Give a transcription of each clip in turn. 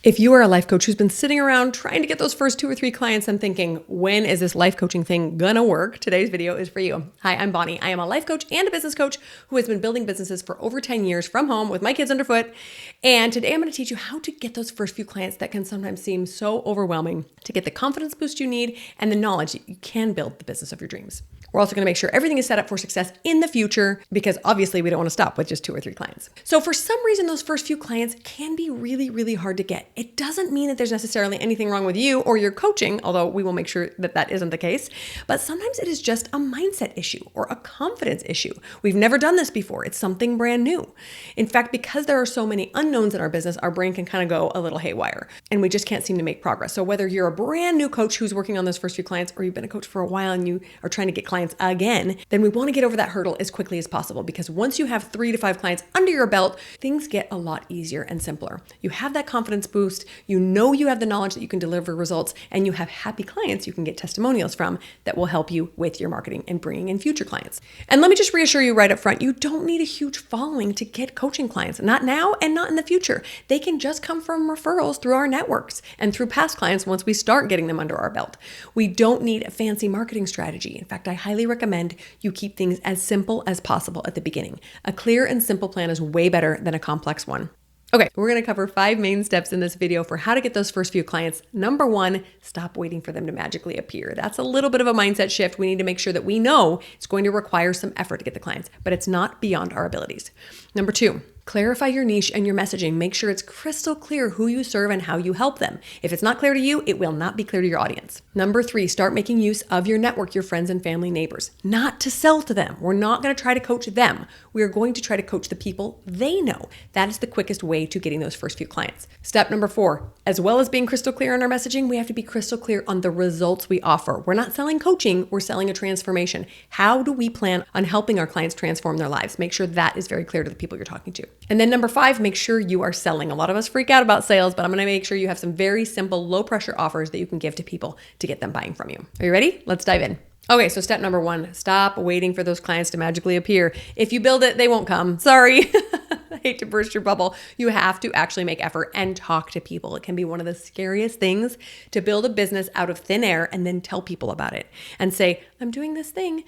If you are a life coach who's been sitting around trying to get those first 2 or 3 clients and thinking, when is this life coaching thing gonna work? Today's video is for you. Hi, I'm Bonnie. I am a life coach and a business coach who has been building businesses for over 10 years from home with my kids underfoot. And today I'm gonna teach you how to get those first few clients that can sometimes seem so overwhelming, to get the confidence boost you need and the knowledge that you can build the business of your dreams. We're also going to make sure everything is set up for success in the future, because obviously we don't want to stop with just 2 or 3 clients. So for some reason, those first few clients can be really, really hard to get. It doesn't mean that there's necessarily anything wrong with you or your coaching, although we will make sure that that isn't the case. But sometimes it is just a mindset issue or a confidence issue. We've never done this before. It's something brand new. In fact, because there are so many unknowns in our business, our brain can kind of go a little haywire and we just can't seem to make progress. So whether you're a brand new coach who's working on those first few clients, or you've been a coach for a while and you are trying to get clients again, then we want to get over that hurdle as quickly as possible, because once you have 3 to 5 clients under your belt, things get a lot easier and simpler. You have that confidence boost, you know you have the knowledge that you can deliver results, and you have happy clients you can get testimonials from that will help you with your marketing and bringing in future clients. And let me just reassure you right up front, you don't need a huge following to get coaching clients, not now and not in the future. They can just come from referrals through our networks and through past clients once we start getting them under our belt. We don't need a fancy marketing strategy. In fact, I highly recommend you keep things as simple as possible at the beginning. A clear and simple plan is way better than a complex one. Okay, we're going to cover 5 main steps in this video for how to get those first few clients. Number 1, stop waiting for them to magically appear. That's a little bit of a mindset shift. We need to make sure that we know it's going to require some effort to get the clients, but it's not beyond our abilities. Number 2, clarify your niche and your messaging. Make sure it's crystal clear who you serve and how you help them. If it's not clear to you, it will not be clear to your audience. Number 3, start making use of your network, your friends and family, neighbors, not to sell to them. We're not going to try to coach them. We are going to try to coach the people they know. That is the quickest way to getting those first few clients. Step number 4, as well as being crystal clear on our messaging, we have to be crystal clear on the results we offer. We're not selling coaching, we're selling a transformation. How do we plan on helping our clients transform their lives? Make sure that is very clear to the people you're talking to. And then number 5, make sure you are selling. A lot of us freak out about sales, but I'm going to make sure you have some very simple, low pressure offers that you can give to people to get them buying from you. Are you ready? Let's dive in. Okay, so step number 1, stop waiting for those clients to magically appear. If you build it, they won't come. Sorry. I hate to burst your bubble. You have to actually make effort and talk to people. It can be one of the scariest things to build a business out of thin air and then tell people about it and say, I'm doing this thing.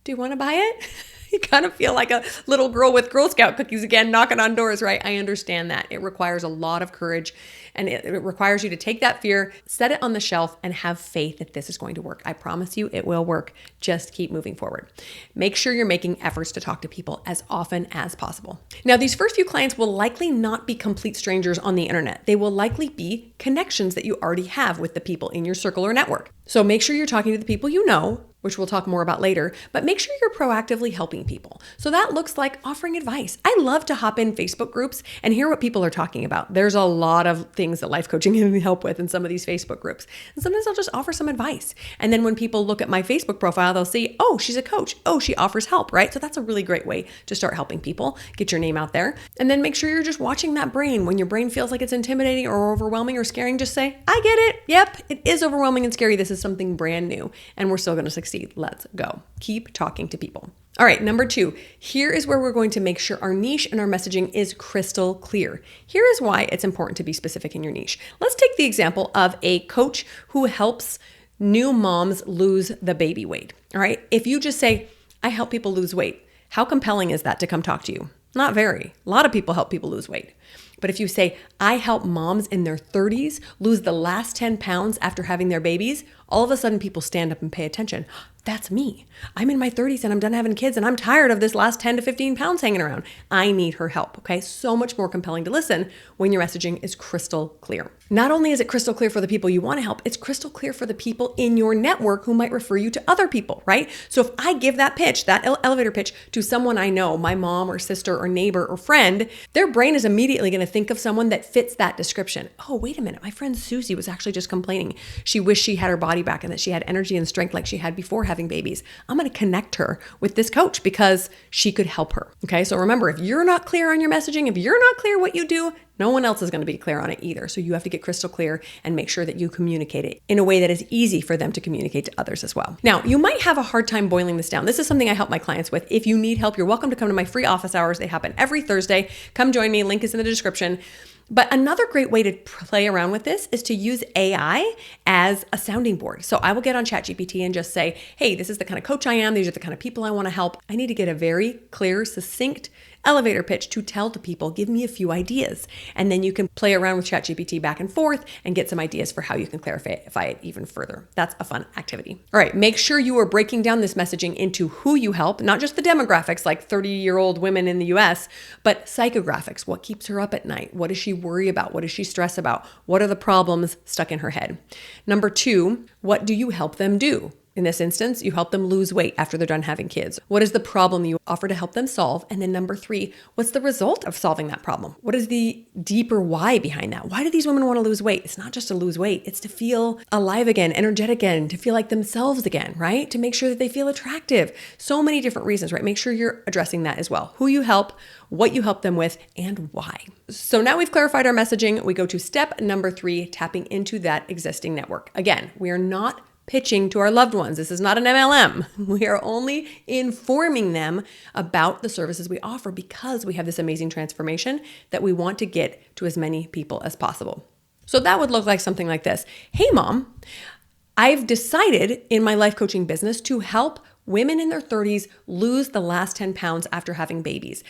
Do you want to buy it? You kind of feel like a little girl with Girl Scout cookies again, knocking on doors, right? I understand that. It requires a lot of courage, and it requires you to take that fear, set it on the shelf, and have faith that this is going to work. I promise you it will work. Just keep moving forward. Make sure you're making efforts to talk to people as often as possible. Now, these first few clients will likely not be complete strangers on the internet. They will likely be connections that you already have with the people in your circle or network. So make sure you're talking to the people you know, which we'll talk more about later, but make sure you're proactively helping people. So that looks like offering advice. I love to hop in Facebook groups and hear what people are talking about. There's a lot of things that life coaching can help with in some of these Facebook groups. And sometimes I'll just offer some advice. And then when people look at my Facebook profile, they'll see, oh, she's a coach. Oh, she offers help, right? So that's a really great way to start helping people, get your name out there. And then make sure you're just watching that brain. When your brain feels like it's intimidating or overwhelming or scaring, just say, I get it. Yep, it is overwhelming and scary. This is something brand new and we're still going to succeed. Let's go. Keep talking to people. All right, number 2, here is where we're going to make sure our niche and our messaging is crystal clear. Here is why it's important to be specific in your niche. Let's take the example of a coach who helps new moms lose the baby weight. All right, if you just say, I help people lose weight, how compelling is that to come talk to you? Not very. A lot of people help people lose weight. But if you say, I help moms in their 30s lose the last 10 pounds after having their babies, all of a sudden people stand up and pay attention. That's me. I'm in my 30s and I'm done having kids and I'm tired of this last 10 to 15 pounds hanging around. I need her help, okay? So much more compelling to listen when your messaging is crystal clear. Not only is it crystal clear for the people you want to help, it's crystal clear for the people in your network who might refer you to other people, right? So if I give that pitch, that elevator pitch to someone I know, my mom or sister or neighbor or friend, their brain is immediately going to think of someone that fits that description. Oh, wait a minute. My friend Susie was actually just complaining. She wished she had her body back and that she had energy and strength like she had before having babies. I'm going to connect her with this coach because she could help her. Okay. So remember, if you're not clear on your messaging, if you're not clear what you do, no one else is going to be clear on it either. So you have to get crystal clear and make sure that you communicate it in a way that is easy for them to communicate to others as well. Now, you might have a hard time boiling this down. This is something I help my clients with. If you need help, you're welcome to come to my free office hours. They happen every Thursday. Come join me. Link is in the description. But another great way to play around with this is to use AI as a sounding board. So I will get on ChatGPT and just say, hey, this is the kind of coach I am. These are the kind of people I want to help. I need to get a very clear, succinct elevator pitch to tell to people, give me a few ideas. And then you can play around with ChatGPT back and forth and get some ideas for how you can clarify it even further. That's a fun activity. All right, make sure you are breaking down this messaging into who you help, not just the demographics like 30-year-old women in the US, but psychographics. What keeps her up at night? What does she worry about? What does she stress about? What are the problems stuck in her head? Number 2, what do you help them do? In this instance, you help them lose weight after they're done having kids. What is the problem you offer to help them solve? And then number 3, what's the result of solving that problem? What is the deeper why behind that? Why do these women want to lose weight? It's not just to lose weight. It's to feel alive again, energetic again, to feel like themselves again, right? To make sure that they feel attractive. So many different reasons, right? Make sure you're addressing that as well. Who you help, what you help them with, and why. So now we've clarified our messaging. We go to step number 3, tapping into that existing network. Again, we are not pitching to our loved ones. This is not an MLM. We are only informing them about the services we offer because we have this amazing transformation that we want to get to as many people as possible. So that would look like something like this. Hey, Mom, I've decided in my life coaching business to help women in their 30s lose the last 10 pounds after having babies.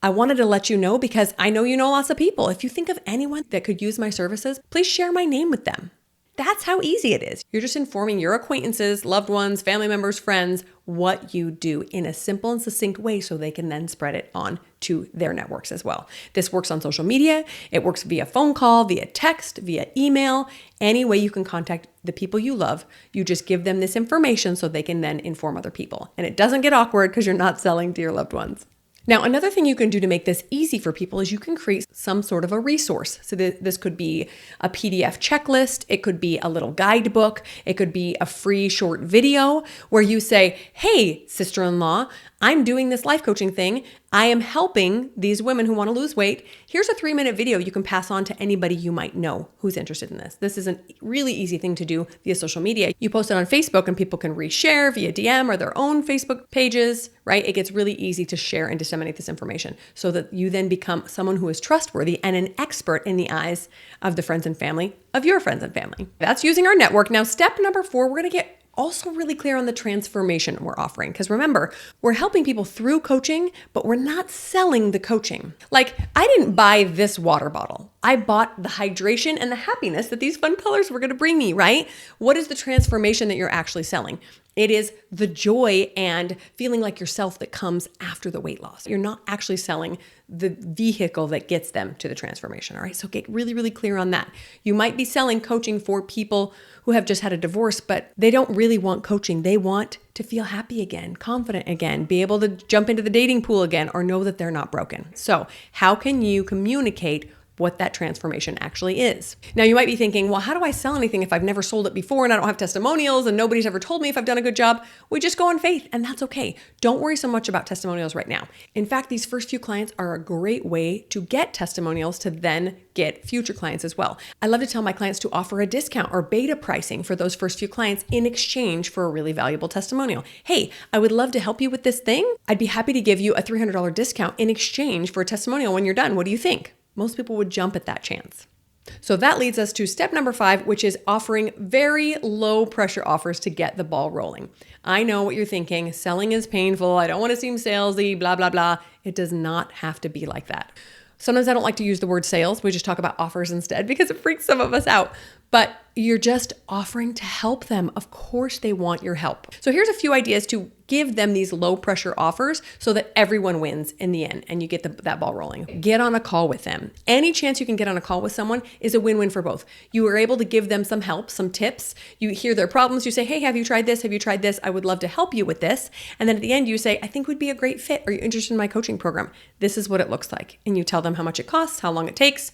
I wanted to let you know because I know you know lots of people. If you think of anyone that could use my services, please share my name with them. That's how easy it is. You're just informing your acquaintances, loved ones, family members, friends, what you do in a simple and succinct way so they can then spread it on to their networks as well. This works on social media. It works via phone call, via text, via email, any way you can contact the people you love. You just give them this information so they can then inform other people. And it doesn't get awkward because you're not selling to your loved ones. Now, another thing you can do to make this easy for people is you can create some sort of a resource. So this could be a PDF checklist. It could be a little guidebook. It could be a free short video where you say, hey, sister-in-law, I'm doing this life coaching thing. I am helping these women who want to lose weight. Here's a 3-minute video you can pass on to anybody you might know who's interested in this. This is a really easy thing to do via social media. You post it on Facebook and people can reshare via DM or their own Facebook pages, right? It gets really easy to share and disseminate this information so that you then become someone who is trustworthy and an expert in the eyes of the friends and family of your friends and family. That's using our network. Now, step number 4, we're going to get also really clear on the transformation we're offering. Because remember, we're helping people through coaching, but we're not selling the coaching. Like, I didn't buy this water bottle. I bought the hydration and the happiness that these fun colors were going to bring me, right? What is the transformation that you're actually selling? It is the joy and feeling like yourself that comes after the weight loss. You're not actually selling the vehicle that gets them to the transformation, all right? So get really, really clear on that. You might be selling coaching for people who have just had a divorce, but they don't really want coaching. They want to feel happy again, confident again, be able to jump into the dating pool again, or know that they're not broken. So how can you communicate what that transformation actually is? Now, you might be thinking, well, how do I sell anything if I've never sold it before and I don't have testimonials and nobody's ever told me if I've done a good job? We just go on faith, and that's okay. Don't worry so much about testimonials right now. In fact, these first few clients are a great way to get testimonials to then get future clients as well. I love to tell my clients to offer a discount or beta pricing for those first few clients in exchange for a really valuable testimonial. Hey, I would love to help you with this thing. I'd be happy to give you a $300 discount in exchange for a testimonial when you're done. What do you think? Most people would jump at that chance. So that leads us to step number 5, which is offering very low pressure offers to get the ball rolling. I know what you're thinking. Selling is painful. I don't want to seem salesy, blah, blah, blah. It does not have to be like that. Sometimes I don't like to use the word sales. We just talk about offers instead because it freaks some of us out. But you're just offering to help them. Of course they want your help. So here's a few ideas to give them these low pressure offers so that everyone wins in the end and you get that ball rolling. Get on a call with them. Any chance you can get on a call with someone is a win-win for both. You are able to give them some help, some tips. You hear their problems. You say, hey, have you tried this? Have you tried this? I would love to help you with this. And then at the end you say, I think would be a great fit. Are you interested in my coaching program? This is what it looks like. And you tell them how much it costs, how long it takes,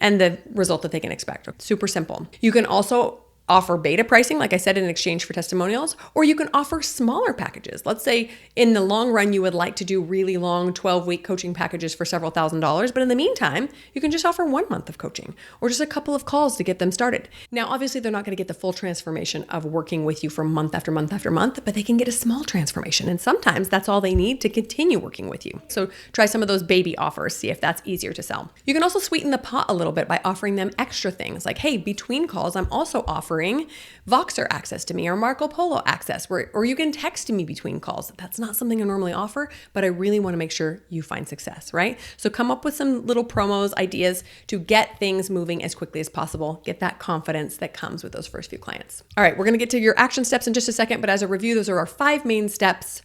and the result that they can expect. Super simple. You can also offer beta pricing, like I said, in exchange for testimonials, or you can offer smaller packages. Let's say in the long run, you would like to do really long 12-week coaching packages for several $1,000s, but in the meantime, you can just offer 1 month of coaching or just a couple of calls to get them started. Now, obviously, they're not going to get the full transformation of working with you for month after month after month, but they can get a small transformation. And sometimes that's all they need to continue working with you. So try some of those baby offers, see if that's easier to sell. You can also sweeten the pot a little bit by offering them extra things like, hey, between calls, I'm also offering Voxer access to me or Marco Polo access, or you can text me between calls. That's not something I normally offer, but I really want to make sure you find success, right? So come up with some little promos, ideas to get things moving as quickly as possible. Get that confidence that comes with those first few clients. All right, we're going to get to your action steps in just a second, but as a review, those are our 5 main steps.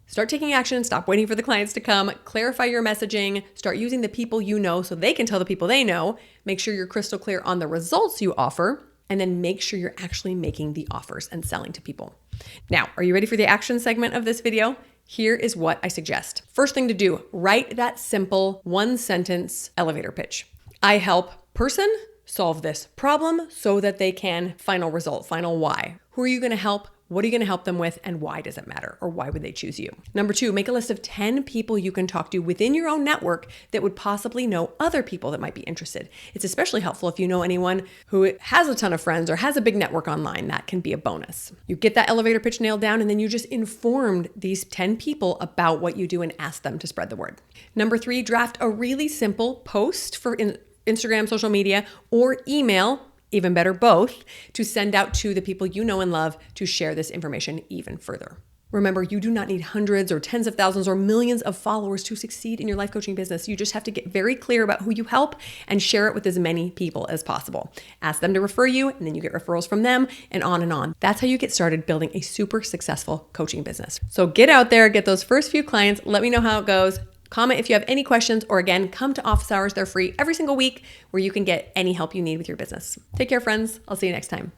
Start taking action, stop waiting for the clients to come, clarify your messaging, start using the people you know so they can tell the people they know, make sure you're crystal clear on the results you offer, and then make sure you're actually making the offers and selling to people. Now, are you ready for the action segment of this video? Here is what I suggest. First thing to do, write that simple 1-sentence elevator pitch. I help person solve this problem so that they can final result, final why. Who are you going to help? What are you going to help them with, and why does it matter, or why would they choose you? Number 2, make a list of 10 people you can talk to within your own network that would possibly know other people that might be interested. It's especially helpful if you know anyone who has a ton of friends or has a big network online. That can be a bonus. You get that elevator pitch nailed down, and then you just informed these 10 people about what you do and ask them to spread the word. Number 3, draft a really simple post for Instagram, social media, or email, even better, both, to send out to the people you know and love to share this information even further. Remember, you do not need hundreds or tens of thousands or millions of followers to succeed in your life coaching business. You just have to get very clear about who you help and share it with as many people as possible. Ask them to refer you, and then you get referrals from them, and on and on. That's how you get started building a super successful coaching business. So get out there, get those first few clients. Let me know how it goes. Comment if you have any questions, or again, come to office hours. They're free every single week where you can get any help you need with your business. Take care, friends. I'll see you next time.